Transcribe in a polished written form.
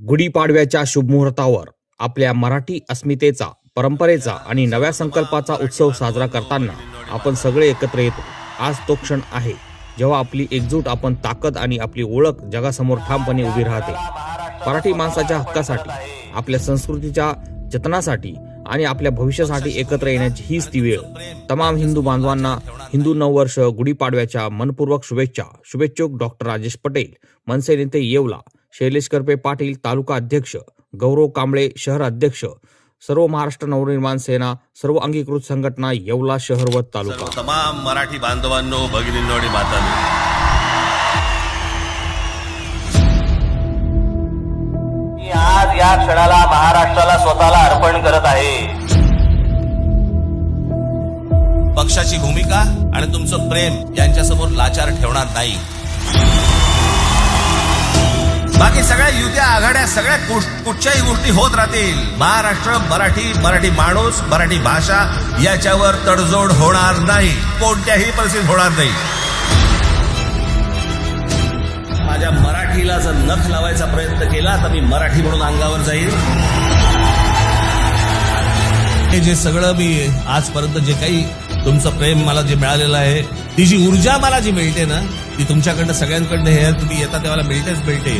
गुढीपाडव्याच्या शुभमुहूर्तावर आपल्या मराठी अस्मितेचा, परंपरेचा आणि नव्या संकल्पाचा उत्सव साजरा करताना आपण सगळे एकत्र येतो. आज तो क्षण आहे जेव्हा आपली एकजूट, आपण ताकद आणि आपली ओळख जगासमोर ठामपणे उभी राहते. मराठी माणसाच्या हक्कासाठी, आपल्या संस्कृतीच्या जतनासाठी आणि आपल्या भविष्यासाठी एकत्र येण्याची हीच ती वेळ. तमाम हिंदू बांधवांना हिंदू नववर्ष गुढीपाडव्याच्या मनपूर्वक शुभेच्छा. शुभेच्छुक डॉक्टर राजेश पटेल, मनसे नेते येवला, शैलेश करपे पाटील तालुका अध्यक्ष, गौरव कांबळे शहर अध्यक्ष, सर्व महाराष्ट्र नवनिर्माण सेना, सर्व अंगीकृत संघटना येवला शहर व तालुका. तमाम मराठी बांधवांनो, भगिनींनो आणि मातांनो, आज या क्षणाला महाराष्ट्राला स्वतःला अर्पण करत आहे. पक्षाची भूमिका आणि तुमचं प्रेम यांच्यासमोर लाचार ठेवणार नाही. बाकी सगळ्या युत्या, आघाड्या, सगळ्या कुठच्याही गोष्टी होत राहतील. महाराष्ट्र, मराठी माणूस, मराठी भाषा याच्यावर तडजोड होणार नाही, कोणत्याही परिस्थितीत होणार नाही. माझ्या मराठीला जर नख लावायचा प्रयत्न केला तर मी मराठी म्हणून अंगावर जाईल. हे जे सगळं मी आजपर्यंत जे काही तुमचं प्रेम मला जे मिळालेलं आहे, ती जी ऊर्जा मला जी मिळते ना, ती तुमच्याकडनं सगळ्यांकडनं हे तुम्ही येता तेव्हा मिळते.